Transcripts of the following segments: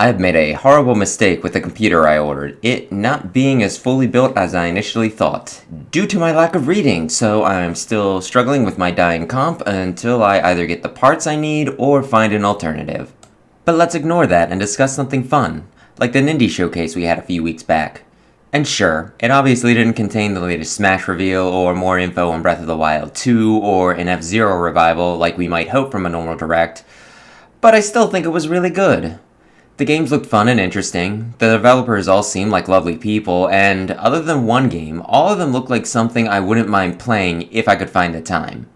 I've made a horrible mistake with the computer I ordered, it not being as fully built as I initially thought, due to my lack of reading, so I'm still struggling with my dying comp until I either get the parts I need or find an alternative. But let's ignore that and discuss something fun, like the Nindie showcase we had a few weeks back. And sure, it obviously didn't contain the latest Smash reveal or more info on Breath of the Wild 2 or an F-Zero revival like we might hope from a normal direct, but I still think it was really good. The games looked fun and interesting, the developers all seemed like lovely people, and other than one game, all of them looked like something I wouldn't mind playing if I could find the time.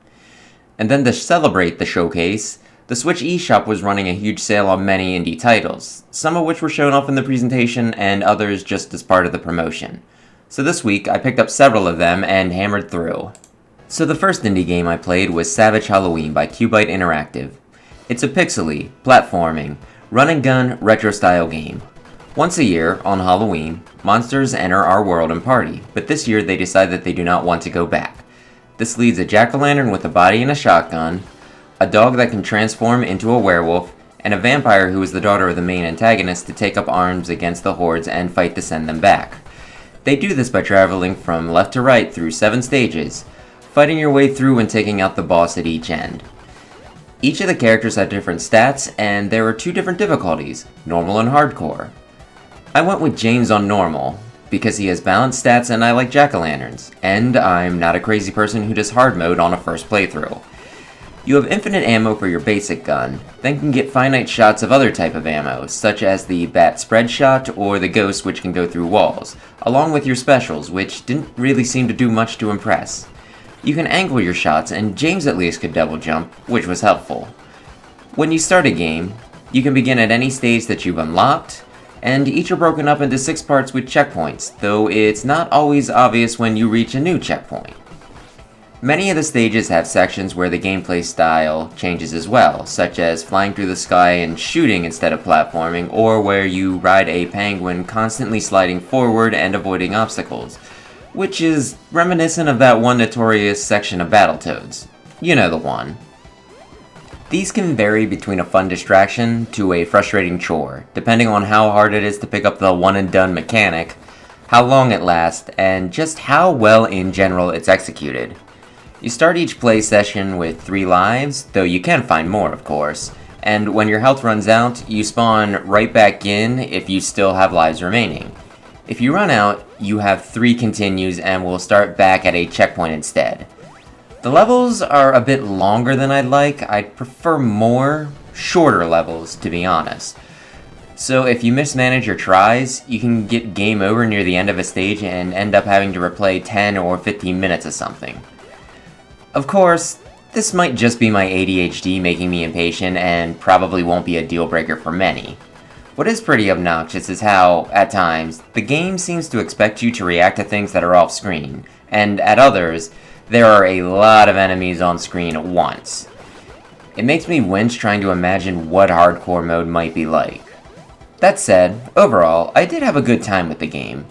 And then to celebrate the showcase, the Switch eShop was running a huge sale on many indie titles, some of which were shown off in the presentation and others just as part of the promotion. So this week, I picked up several of them and hammered through. So the first indie game I played was Savage Halloween by Cubite Interactive. It's a pixely, platforming, run-and-gun, retro-style game. Once a year, on Halloween, monsters enter our world and party, but this year they decide that they do not want to go back. This leads a jack-o'-lantern with a body and a shotgun, a dog that can transform into a werewolf, and a vampire who is the daughter of the main antagonist to take up arms against the hordes and fight to send them back. They do this by traveling from left to right through 7 stages, fighting your way through and taking out the boss at each end. Each of the characters have different stats, and there are 2 different difficulties, normal and hardcore. I went with James on normal, because he has balanced stats and I like jack-o'-lanterns, and I'm not a crazy person who does hard mode on a first playthrough. You have infinite ammo for your basic gun, then can get finite shots of other type of ammo, such as the bat spread shot or the ghost which can go through walls, along with your specials, which didn't really seem to do much to impress. You can angle your shots, and James at least could double jump, which was helpful. When you start a game, you can begin at any stage that you've unlocked, and each are broken up into 6 parts with checkpoints, though it's not always obvious when you reach a new checkpoint. Many of the stages have sections where the gameplay style changes as well, such as flying through the sky and shooting instead of platforming, or where you ride a penguin constantly sliding forward and avoiding obstacles, which is reminiscent of that one notorious section of Battletoads. You know the one. These can vary between a fun distraction to a frustrating chore, depending on how hard it is to pick up the one-and-done mechanic, how long it lasts, and just how well in general it's executed. You start each play session with 3 lives, though you can find more of course, and when your health runs out, you spawn right back in if you still have lives remaining. If you run out, you have 3 continues and will start back at a checkpoint instead. The levels are a bit longer than I'd like. I'd prefer more, shorter levels, to be honest. So if you mismanage your tries, you can get game over near the end of a stage and end up having to replay 10 or 15 minutes of something. Of course, this might just be my ADHD making me impatient and probably won't be a deal breaker for many. What is pretty obnoxious is how, at times, the game seems to expect you to react to things that are off-screen, and at others, there are a lot of enemies on screen at once. It makes me wince trying to imagine what hardcore mode might be like. That said, overall, I did have a good time with the game.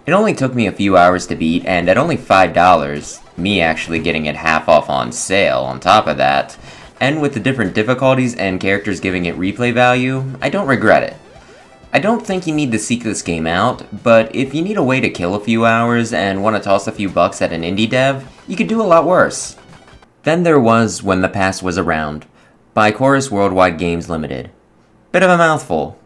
It only took me a few hours to beat, and at only $5, me actually getting it half off on sale on top of that, and with the different difficulties and characters giving it replay value, I don't regret it. I don't think you need to seek this game out, but if you need a way to kill a few hours and want to toss a few bucks at an indie dev, you could do a lot worse. Then there was When the Past Was Around, by Chorus Worldwide Games Limited. Bit of a mouthful.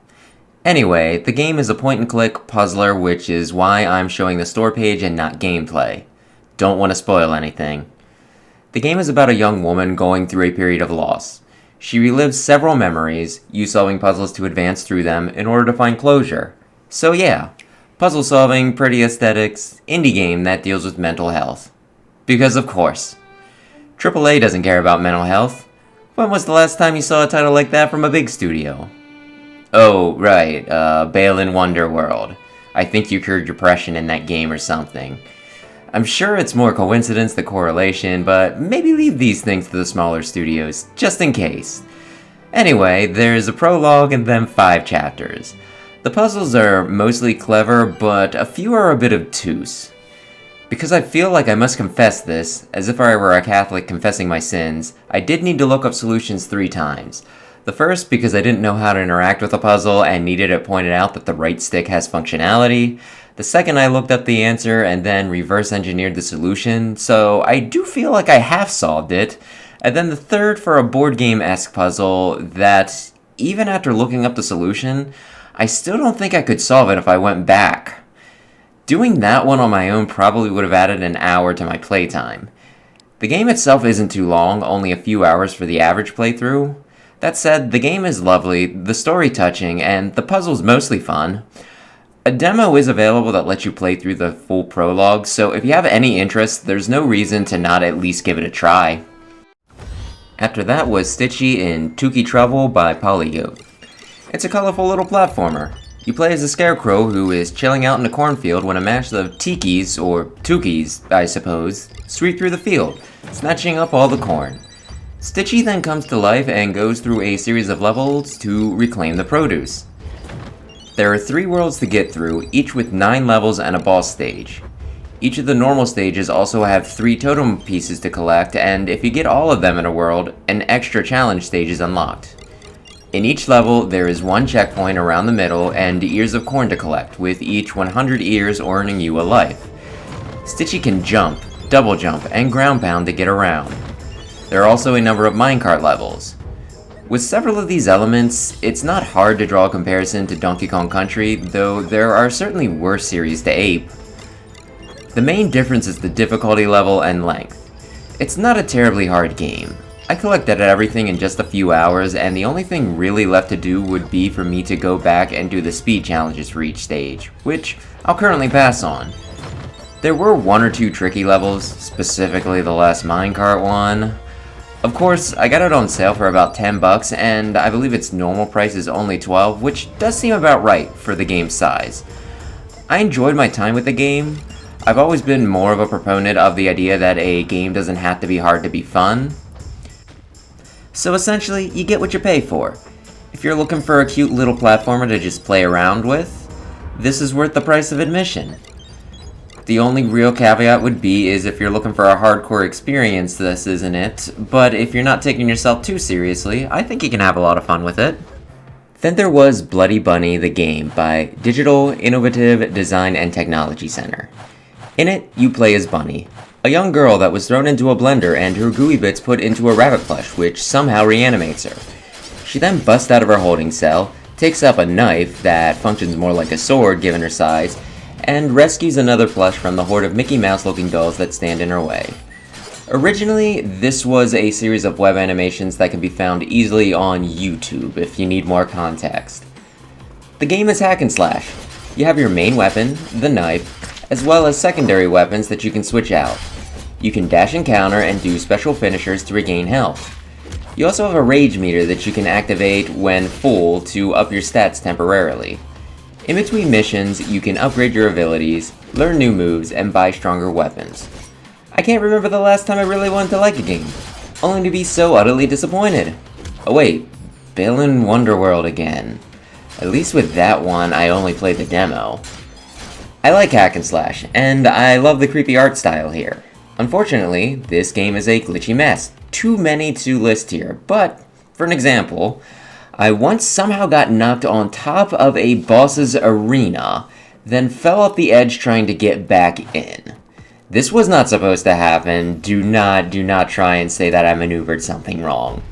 Anyway, the game is a point-and-click puzzler, which is why I'm showing the store page and not gameplay. Don't want to spoil anything. The game is about a young woman going through a period of loss. She relives several memories, solving puzzles to advance through them in order to find closure. So yeah, puzzle solving, pretty aesthetics, indie game that deals with mental health. Because of course. AAA doesn't care about mental health. When was the last time you saw a title like that from a big studio? Oh, right, Balan Wonderworld. I think you cured depression in that game or something. I'm sure it's more coincidence than correlation, but maybe leave these things to the smaller studios, just in case. Anyway, there's a prologue and then 5 chapters. The puzzles are mostly clever, but a few are a bit obtuse. Because I feel like I must confess this, as if I were a Catholic confessing my sins, I did need to look up solutions 3 times. The first because I didn't know how to interact with a puzzle and needed it pointed out that the right stick has functionality. The second I looked up the answer and then reverse engineered the solution, so I do feel like I have solved it. And then the third for a board game-esque puzzle that, even after looking up the solution, I still don't think I could solve it if I went back. Doing that one on my own probably would have added an hour to my playtime. The game itself isn't too long, only a few hours for the average playthrough. That said, the game is lovely, the story touching, and the puzzle's mostly fun. A demo is available that lets you play through the full prologue, so if you have any interest, there's no reason to not at least give it a try. After that was Stichy in Tooki Trouble by Polygoat. It's a colorful little platformer. You play as a scarecrow who is chilling out in a cornfield when a mass of tikis, or Tookis, I suppose, sweep through the field, snatching up all the corn. Stichy then comes to life and goes through a series of levels to reclaim the produce. There are 3 worlds to get through, each with 9 levels and a boss stage. Each of the normal stages also have 3 totem pieces to collect, and if you get all of them in a world, an extra challenge stage is unlocked. In each level, there is 1 checkpoint around the middle and ears of corn to collect, with each 100 ears earning you a life. Stichy can jump, double jump, and ground pound to get around. There are also a number of minecart levels. With several of these elements, it's not hard to draw a comparison to Donkey Kong Country, though there are certainly worse series to ape. The main difference is the difficulty level and length. It's not a terribly hard game. I collected everything in just a few hours, and the only thing really left to do would be for me to go back and do the speed challenges for each stage, which I'll currently pass on. There were 1 or 2 tricky levels, specifically the last minecart one. Of course, I got it on sale for about $10, and I believe its normal price is only $12, which does seem about right for the game's size. I enjoyed my time with the game. I've always been more of a proponent of the idea that a game doesn't have to be hard to be fun. So essentially, you get what you pay for. If you're looking for a cute little platformer to just play around with, this is worth the price of admission. The only real caveat would be is if you're looking for a hardcore experience, this isn't it, but if you're not taking yourself too seriously, I think you can have a lot of fun with it. Then there was Bloody Bunny the Game by Digital Innovative Design and Technology Center. In it, you play as Bunny, a young girl that was thrown into a blender and her gooey bits put into a rabbit plush, which somehow reanimates her. She then busts out of her holding cell, takes up a knife that functions more like a sword given her size, and rescues another plush from the horde of Mickey Mouse-looking dolls that stand in her way. Originally, this was a series of web animations that can be found easily on YouTube if you need more context. The game is hack and slash. You have your main weapon, the knife, as well as secondary weapons that you can switch out. You can dash and counter and do special finishers to regain health. You also have a rage meter that you can activate when full to up your stats temporarily. In between missions, you can upgrade your abilities, learn new moves, and buy stronger weapons. I can't remember the last time I really wanted to like a game, only to be so utterly disappointed. Oh wait, Balan Wonderworld again. At least with that one, I only played the demo. I like hack and slash, and I love the creepy art style here. Unfortunately, this game is a glitchy mess. Too many to list here, but, for an example, I once somehow got knocked on top of a boss's arena, then fell off the edge trying to get back in. This was not supposed to happen. Do not try and say that I maneuvered something wrong.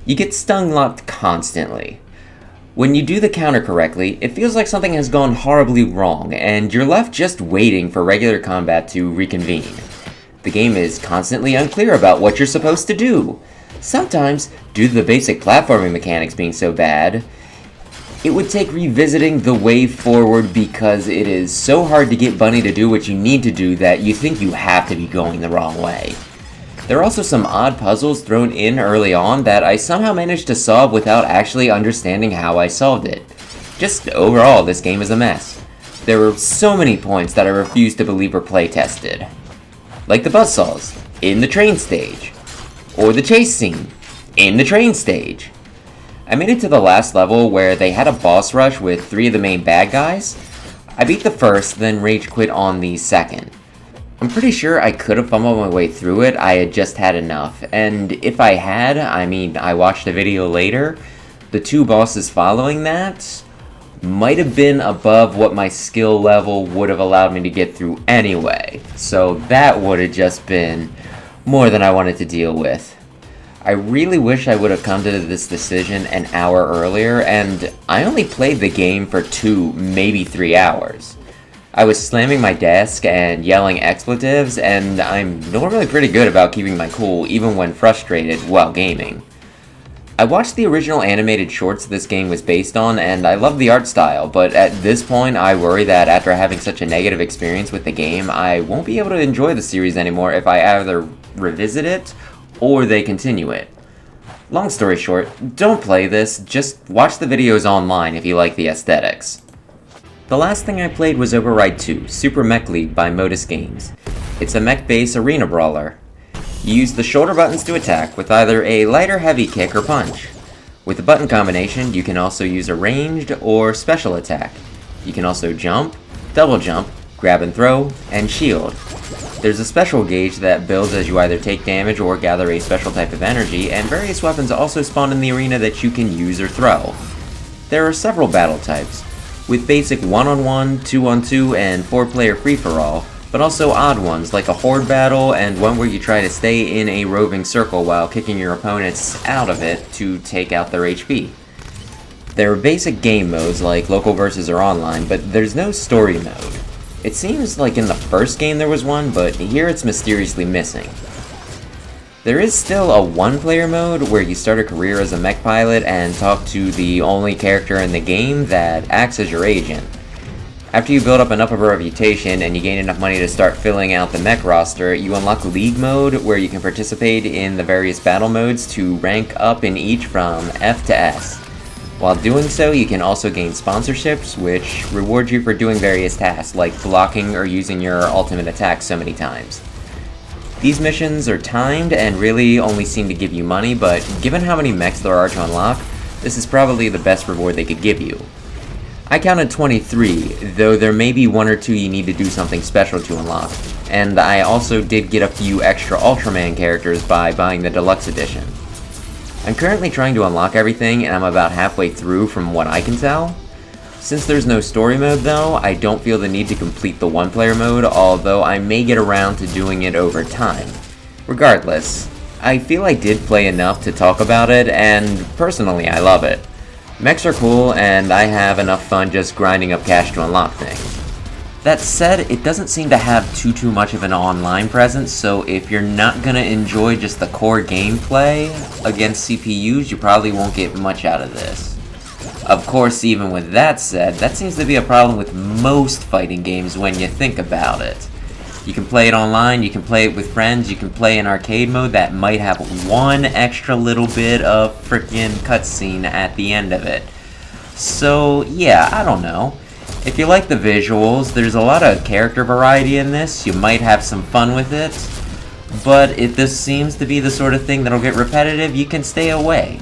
You get stun locked constantly. When you do the counter correctly, it feels like something has gone horribly wrong, and you're left just waiting for regular combat to reconvene. The game is constantly unclear about what you're supposed to do. Sometimes, due to the basic platforming mechanics being so bad, it would take revisiting the way forward because it is so hard to get Bunny to do what you need to do that you think you have to be going the wrong way. There are also some odd puzzles thrown in early on that I somehow managed to solve without actually understanding how I solved it. Just overall, this game is a mess. There were so many points that I refuse to believe were play-tested. Like the buzzsaws, in the train stage. Or the chase scene, in the train stage. I made it to the last level where they had a boss rush with 3 of the main bad guys. I beat the first, then rage quit on the second. I'm pretty sure I could have fumbled my way through it, I had just had enough. And if I had, I mean, I watched a video later, the two bosses following that might have been above what my skill level would have allowed me to get through anyway. So that would have just been more than I wanted to deal with. I really wish I would have come to this decision an hour earlier, and I only played the game for 2, maybe 3 hours. I was slamming my desk and yelling expletives, and I'm normally pretty good about keeping my cool even when frustrated while gaming. I watched the original animated shorts this game was based on, and I love the art style, but at this point I worry that after having such a negative experience with the game, I won't be able to enjoy the series anymore if I either revisit it or they continue it. Long story short, don't play this, just watch the videos online if you like the aesthetics. The last thing I played was Override 2, Super Mech League by Modus Games. It's a mech-based arena brawler. You use the shoulder buttons to attack with either a light or heavy kick or punch. With the button combination, you can also use a ranged or special attack. You can also jump, double jump, grab and throw, and shield. There's a special gauge that builds as you either take damage or gather a special type of energy, and various weapons also spawn in the arena that you can use or throw. There are several battle types, with basic 1-on-1, 2-on-2, and 4-player free-for-all, but also odd ones like a horde battle and one where you try to stay in a roving circle while kicking your opponents out of it to take out their HP. There are basic game modes like local versus or online, but there's no story mode. It seems like in the first game there was one, but here it's mysteriously missing. There is still a one-player mode where you start a career as a mech pilot and talk to the only character in the game that acts as your agent. After you build up enough of a reputation and you gain enough money to start filling out the mech roster, you unlock League Mode, where you can participate in the various battle modes to rank up in each from F to S. While doing so, you can also gain sponsorships, which reward you for doing various tasks, like blocking or using your ultimate attack so many times. These missions are timed and really only seem to give you money, but given how many mechs there are to unlock, this is probably the best reward they could give you. I counted 23, though there may be 1 or 2 you need to do something special to unlock, and I also did get a few extra Ultraman characters by buying the Deluxe Edition. I'm currently trying to unlock everything, and I'm about halfway through from what I can tell. Since there's no story mode though, I don't feel the need to complete the one-player mode, although I may get around to doing it over time. Regardless, I feel I did play enough to talk about it, and personally I love it. Mechs are cool, and I have enough fun just grinding up cash to unlock things. That said, it doesn't seem to have too much of an online presence, so if you're not gonna enjoy just the core gameplay against CPUs, you probably won't get much out of this. Of course, even with that said, that seems to be a problem with most fighting games when you think about it. You can play it online, you can play it with friends, you can play in arcade mode that might have one extra little bit of frickin' cutscene at the end of it. So, yeah, I don't know. If you like the visuals, there's a lot of character variety in this, you might have some fun with it. But if this seems to be the sort of thing that'll get repetitive, you can stay away.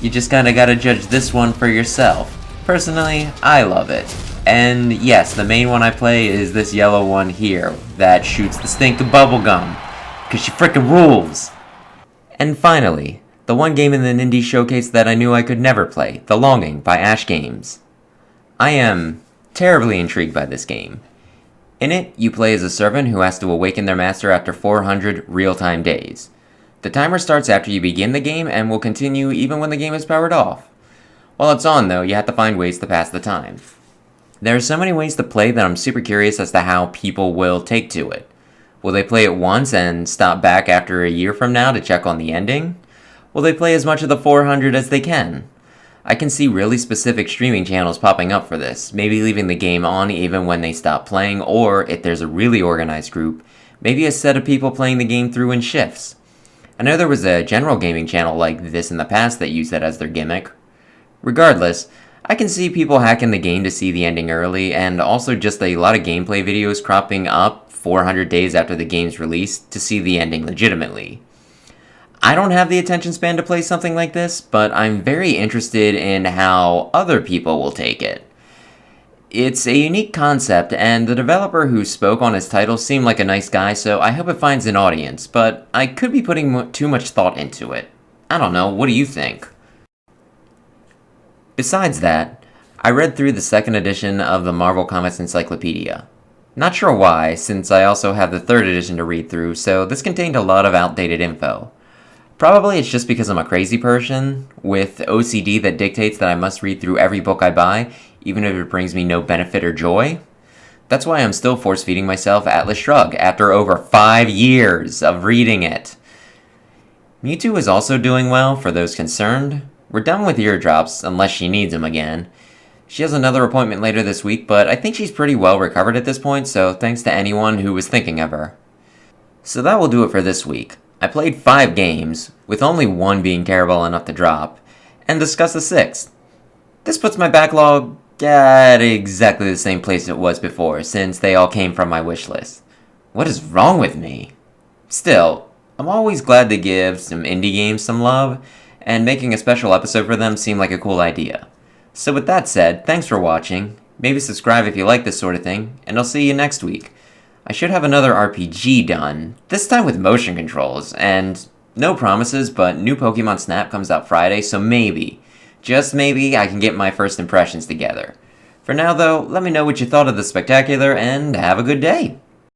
You just kinda gotta judge this one for yourself. Personally, I love it. And yes, the main one I play is this yellow one here that shoots the stink of bubblegum, cause she frickin' rules! And finally, the one game in the Nindie showcase that I knew I could never play, The Longing by Ash Games. I am terribly intrigued by this game. In it, you play as a servant who has to awaken their master after 400 real-time days. The timer starts after you begin the game and will continue even when the game is powered off. While it's on though, you have to find ways to pass the time. There are so many ways to play that I'm super curious as to how people will take to it. Will they play it once and stop back after a year from now to check on the ending? Will they play as much of the 400 as they can? I can see really specific streaming channels popping up for this, maybe leaving the game on even when they stop playing, or if there's a really organized group, maybe a set of people playing the game through in shifts. I know there was a general gaming channel like this in the past that used that as their gimmick. Regardless, I can see people hacking the game to see the ending early, and also just a lot of gameplay videos cropping up 400 days after the game's release to see the ending legitimately. I don't have the attention span to play something like this, but I'm very interested in how other people will take it. It's a unique concept, and the developer who spoke on his title seemed like a nice guy, so I hope it finds an audience, but I could be putting too much thought into it. I don't know, what do you think? Besides that, I read through the second edition of the Marvel Comics Encyclopedia. Not sure why, since I also have the third edition to read through, so this contained a lot of outdated info. Probably it's just because I'm a crazy person, with OCD that dictates that I must read through every book I buy, even if it brings me no benefit or joy. That's why I'm still force-feeding myself Atlas Shrugged after over 5 years of reading it. Mewtwo is also doing well, for those concerned. We're done with eardrops, unless she needs them again. She has another appointment later this week, but I think she's pretty well recovered at this point, so thanks to anyone who was thinking of her. So that will do it for this week. I played 5 games, with only 1 being terrible enough to drop, and discussed the 6th. This puts my backlog at exactly the same place it was before, since they all came from my wishlist. What is wrong with me? Still, I'm always glad to give some indie games some love, and making a special episode for them seemed like a cool idea. So with that said, thanks for watching, maybe subscribe if you like this sort of thing, and I'll see you next week. I should have another RPG done, this time with motion controls, and no promises, but new Pokemon Snap comes out Friday, so maybe, just maybe, I can get my first impressions together. For now though, let me know what you thought of the spectacular, and have a good day!